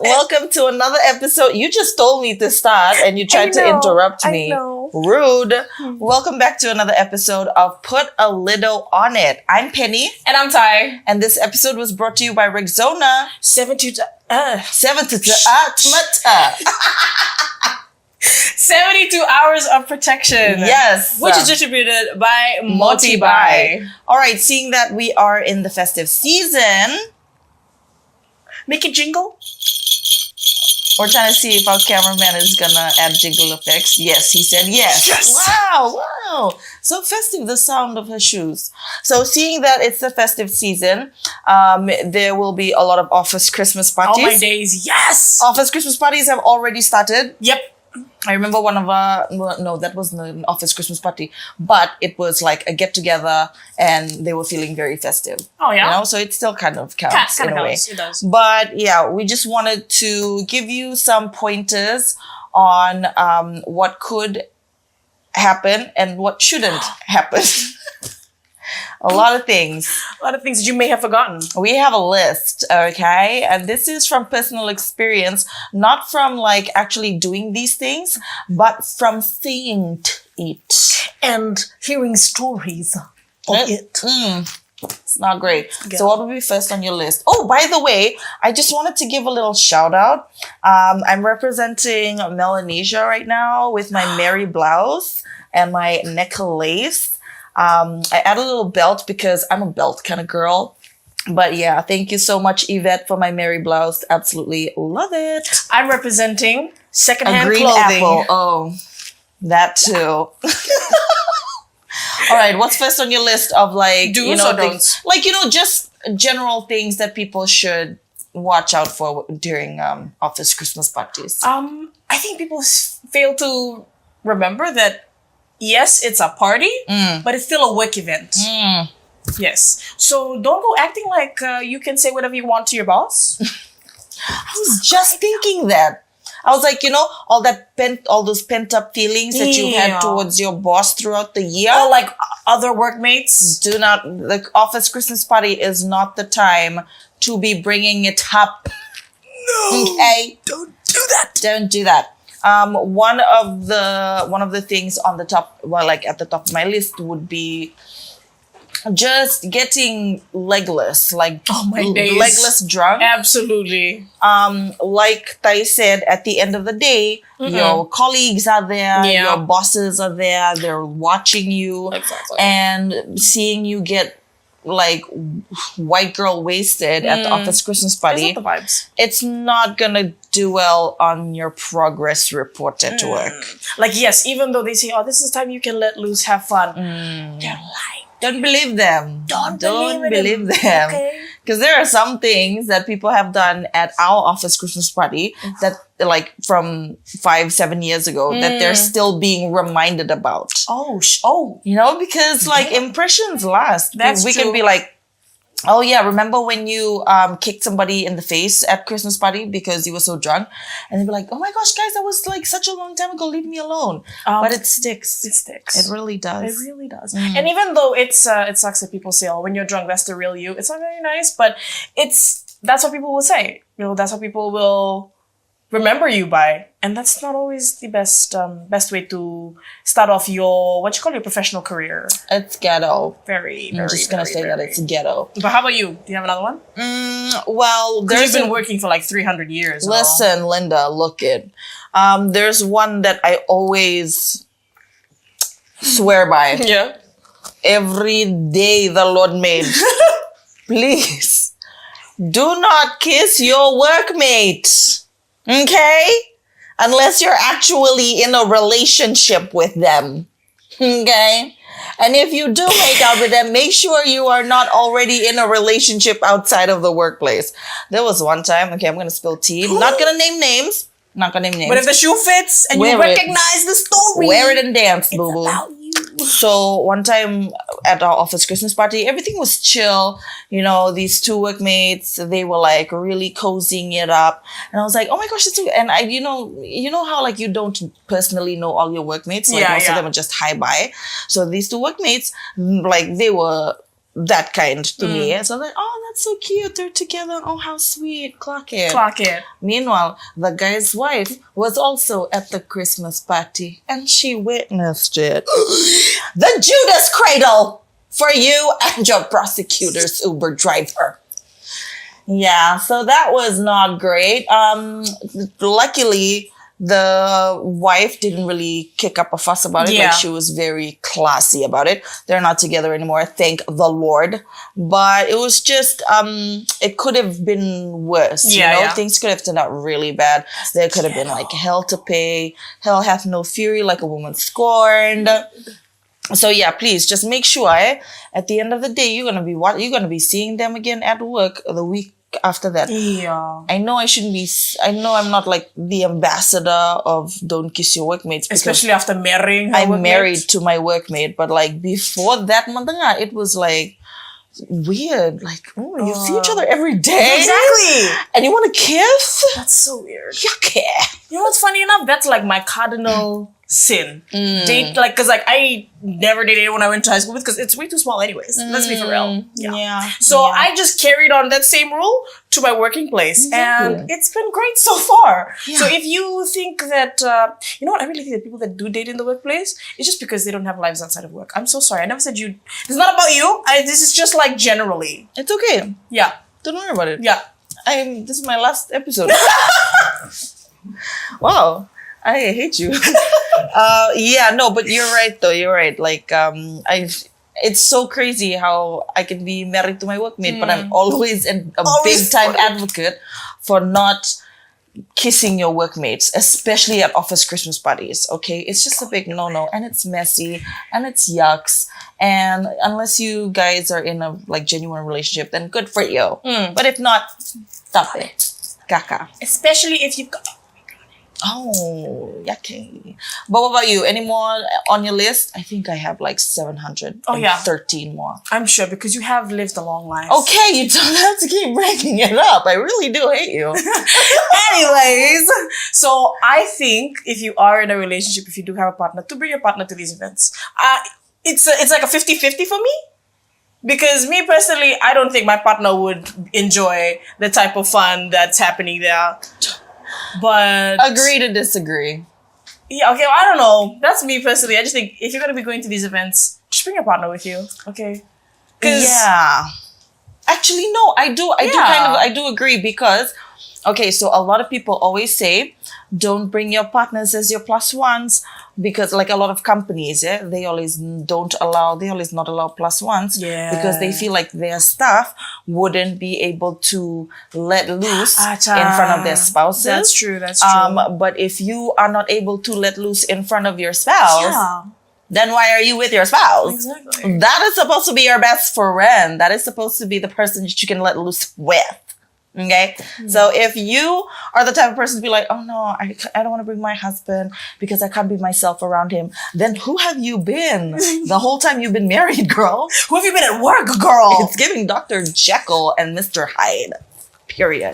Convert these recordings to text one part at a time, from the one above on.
Welcome to another episode. You just told me to start and you tried to interrupt me. I know. Rude. Welcome back to another episode of Put a Lido on It. I'm Penny. And I'm Ty. And this episode was brought to you by Rexona. 72 hours of protection. Yes. Which is distributed by Motibhai. Motibhai. All right, seeing that we are in the festive season, Make a jingle. we're trying to see if our cameraman is gonna add jingle effects. Yes, he said yes. Yes. Wow. So festive, the sound of her shoes. So seeing that it's the festive season, there will be a lot of office Christmas parties. All my days, yes! Office Christmas parties have already started. Yep. I remember one of our, no, that wasn't an office Christmas party, but it was like a get together and they were feeling very festive. Oh, yeah? You know, so it still kind of counts in a way. It does. But yeah, we just wanted to give you some pointers on what could happen and what shouldn't happen. A lot of things. A lot of things that you may have forgotten. We have a list, okay? And this is from personal experience, not from like actually doing these things, but from seeing it. And hearing stories of it. It's not great. So what would be first on your list? Oh, by the way, I just wanted to give a little shout out. I'm representing Melanesia right now with my Mary blouse and my necklace. I add a little belt because I'm a belt kind of girl. But yeah, thank you so much, Yvette, for my Mary blouse. Absolutely love it. I'm representing secondhand A green clothing. apple. Oh, that too. All right, what's first on your list of like, Do's you know, or things, don'ts? like, you know, just general things that people should watch out for during office Christmas parties? I think people fail to remember that yes, it's a party, but it's still a work event. Yes. So don't go acting like you can say whatever you want to your boss. I was just thinking that. I was like, you know, all those pent up feelings that you had towards your boss throughout the year. Or like other workmates. The office Christmas party is not the time to be bringing it up. No. Okay? Don't do that. Don't do that. One of the things on the top, well, like at the top of my list would be just getting legless, like legless drunk. Absolutely. Like Thai said, at the end of the day, your colleagues are there, your bosses are there, they're watching you, and seeing you get like white girl wasted at the office Christmas party. It's not the vibes. It's not gonna do well on your progress report at work. Like, yes, even though they say, oh, this is time you can let loose, have fun. They're lying. Don't believe them. Don't believe them. Okay. Because there are some things that people have done at our office Christmas party that, like, from 5-7 years ago, that they're still being reminded about. Oh. You know, because like impressions last. That's we true. can be like, oh yeah, remember when you kicked somebody in the face at Christmas party because you were so drunk? And they'd be like, oh my gosh, guys, that was like such a long time ago. Leave me alone. But it sticks. It sticks. It really does. It really does. And even though it sucks that people say, oh, when you're drunk, that's the real you. It's not very nice, but that's what people will say. You know, that's what people will remember you by. And that's not always the best way to start off your professional career. It's ghetto. Very, I'm just gonna say that it's ghetto. But how about you? Do you have another one? Well, Because you've been working for like 300 years. Listen, Linda, look it. There's one that I always swear by. Yeah. Every day the Lord made. Please, do not kiss your workmate. Okay? Unless you're actually in a relationship with them. Okay? And if you do make out with them, make sure you are not already in a relationship outside of the workplace. There was one time, okay, I'm going to spill tea. I'm not going to name names. But if the shoe fits and you recognize the story, wear it and dance, boo-boo. About you. So one time at our office Christmas party, everything was chill. You know, these two workmates, they were like really cozying it up. And I was like, oh my gosh, and I, you know how like you don't personally know all your workmates? Like most of them are just hi-bye. So these two workmates, like they were that kind to me. So I'm like, oh, that's so cute. They're together. Oh, how sweet. Clock it. Clock it. Meanwhile, the guy's wife was also at the Christmas party and she witnessed it. The Judas cradle for you and your prosecutor's Uber driver. Yeah, so that was not great. Luckily, the wife didn't really kick up a fuss about it. Yeah. Like, she was very classy about it. They're not together anymore, thank the Lord. But it was just, it could have been worse. Yeah, you know, yeah. things could have turned out really bad. There could have been like hell to pay. Hell hath no fury, like a woman scorned. So yeah, please just make sure at the end of the day you're gonna be seeing them again at work the week after that. Yeah. I know I'm not like the ambassador of don't kiss your workmates, because Especially after marrying her I'm workmate. married to my workmate, but like before that month, it was like weird. Like, oh, you see each other every day, Exactly. and you want to kiss? That's so weird. Yuck. You know what's funny enough? That's like my cardinal sin. Date, like, because like I never dated anyone I went to high school with because it's way too small anyways. Let's be for real. Yeah. So I just carried on that same rule to my working place, and it's been great so far. Yeah. So if you think that, you know what, I really think that people that do date in the workplace, it's just because they don't have lives outside of work. I'm so sorry. I never said you. It's not about you. This is just like generally. It's okay. Yeah. Don't worry about it. Yeah. This is my last episode. Wow. I hate you. Yeah, no, but you're right though. You're right. Like, it's so crazy how I can be married to my workmate, but I'm always a big time advocate for not kissing your workmates, especially at office Christmas parties. Okay, it's just a big no, and it's messy and it's yucks. And unless you guys are in a like genuine relationship, then good for you. But if not, stop it, caca. Especially if you've got. Oh, yucky. But what about you? Any more on your list? I think I have like 713 more. I'm sure because you have lived a long life. Okay, you don't have to keep breaking it up. I really do hate you. Anyways, so I think if you are in a relationship, if you do have a partner, to bring your partner to these events. It's like a 50-50 for me. Because me personally, I don't think my partner would enjoy the type of fun that's happening there. But Agree to disagree. yeah, okay, well, I don't know. That's me personally. I just think if you're gonna be going to these events, just bring your partner with you, okay? Yeah. Actually, no, I do agree because, okay, so a lot of people always say, don't bring your partners as your plus ones, because like a lot of companies, they always not allow plus ones because they feel like their staff wouldn't be able to let loose in front of their spouses. That's true. But if you are not able to let loose in front of your spouse, then why are you with your spouse? Exactly. That is supposed to be your best friend. That is supposed to be the person that you can let loose with. Okay? So if you are the type of person to be like, oh no, I don't want to bring my husband because I can't be myself around him, then who have you been the whole time you've been married, girl? Who have you been at work, girl? It's giving Dr. Jekyll and Mr. Hyde. Period.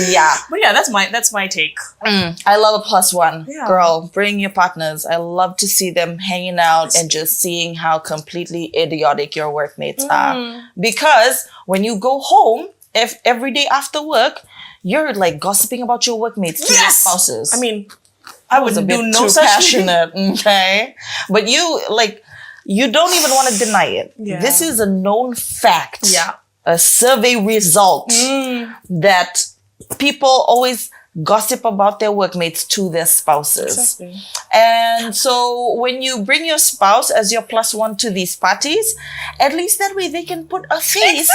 Yeah. But yeah, that's my take. I love a plus one. Yeah. Girl, bring your partners. I love to see them hanging out and just seeing how completely idiotic your workmates are. Because when you go home, if every day after work, you're like gossiping about your workmates to your spouses. I mean, I wouldn't do no such passionate, okay? But you don't even want to deny it. Yeah. This is a known fact. Yeah. A survey result that people always gossip about their workmates to their spouses. Exactly. And so when you bring your spouse as your plus one to these parties, at least that way they can put a face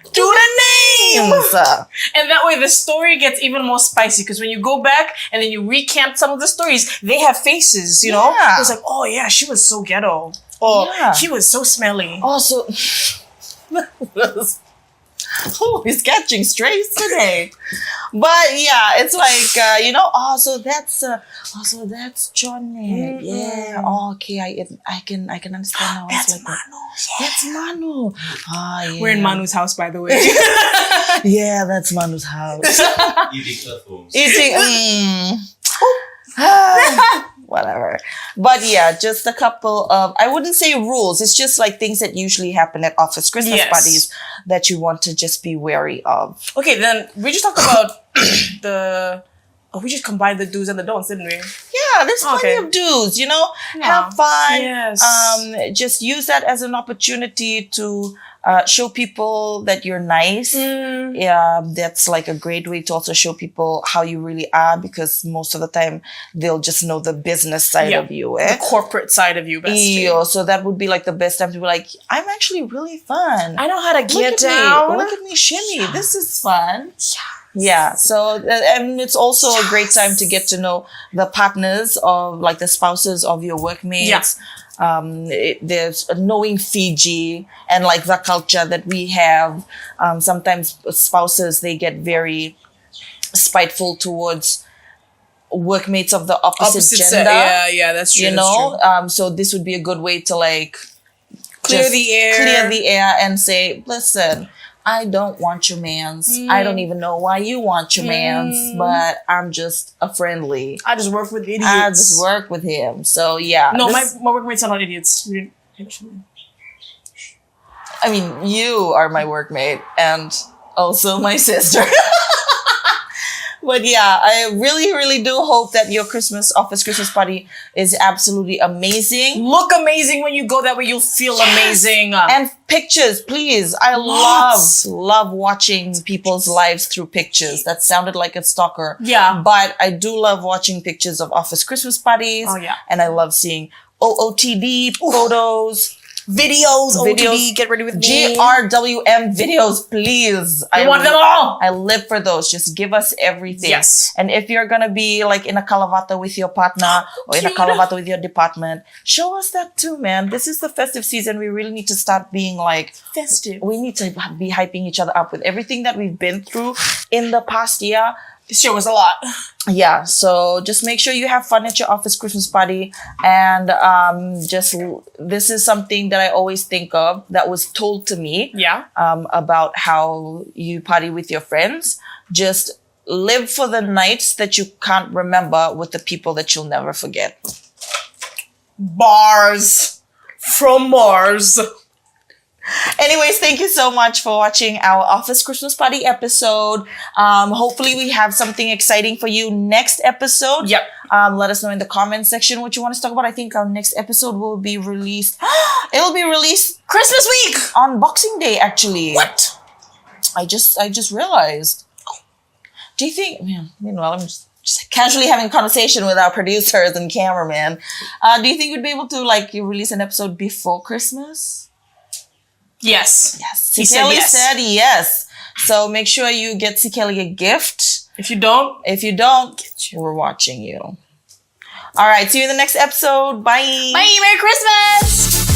to the names. And that way the story gets even more spicy because when you go back and then you recant some of the stories, they have faces, you know? Yeah. It's like, oh yeah, she was so ghetto. Or he was so smelly. Also, he's catching strays today. But yeah, it's like, so that's Johnny. Yeah. Oh, okay, I can understand now. That's like Manu. That's Manu. Yeah. We're in Manu's house, by the way. Yeah, that's Manu's house. Eating earthworms. whatever. But yeah, just a couple of, I wouldn't say rules. It's just like things that usually happen at office Christmas parties that you want to just be wary of. Okay, then we just talked about we just combined the do's and the don'ts, didn't we? Yeah, there's plenty of do's, have fun. Yes. Just use that as an opportunity to show people that you're nice. Yeah, that's like a great way to also show people how you really are, because most of the time they'll just know the business side of you. The corporate side of you, bestie. So that would be like the best time to be like, I'm actually really fun. I know how to get down. Look at me shimmy. This is fun. Yeah, so and it's also a great time to get to know the partners of, like, the spouses of your workmates. There's knowing Fiji and like the culture that we have. Sometimes spouses, they get very spiteful towards workmates of the opposite gender. Yeah, that's true. So this would be a good way to like clear the air and say, listen, I don't want your mans. I don't even know why you want your mans, but I'm just a friendly. I just work with idiots. I just work with him. So yeah. No, my workmates are not idiots. I mean, you are my workmate and also my sister. But yeah, I really, really do hope that your office Christmas party is absolutely amazing. Look amazing when you go. That way you'll feel amazing. And pictures, please. I love watching people's lives through pictures. That sounded like a stalker. Yeah. But I do love watching pictures of office Christmas parties. Oh, yeah. And I love seeing OOTD photos. Videos, OOTD, get ready with me. GRWM videos, please. I want them all. I live for those. Just give us everything. Yes. And if you're going to be like in a kalavata with your partner or in a kalavata with your department, show us that too, man. This is the festive season. We really need to start being like festive. We need to be hyping each other up with everything that we've been through in the past year. This year was a lot. Yeah, so just make sure you have fun at your office Christmas party. And this is something that I always think of that was told to me about how you party with your friends. Just live for the nights that you can't remember with the people that you'll never forget. Bars from Mars. Anyways, thank you so much for watching our office Christmas party episode. Hopefully we have something exciting for you next episode. Yep. Let us know in the comment section what you want us to talk about. I think our next episode will be released. It'll be released Christmas week on Boxing Day, actually. What? I just realized. Do you think, meanwhile, I'm just casually having a conversation with our producers and cameraman. Do you think we'd be able to release an episode before Christmas? Yes. He said yes. So make sure you get Sikeli a gift. If you don't, we're watching you. All right. See you in the next episode. Bye. Bye. Merry Christmas.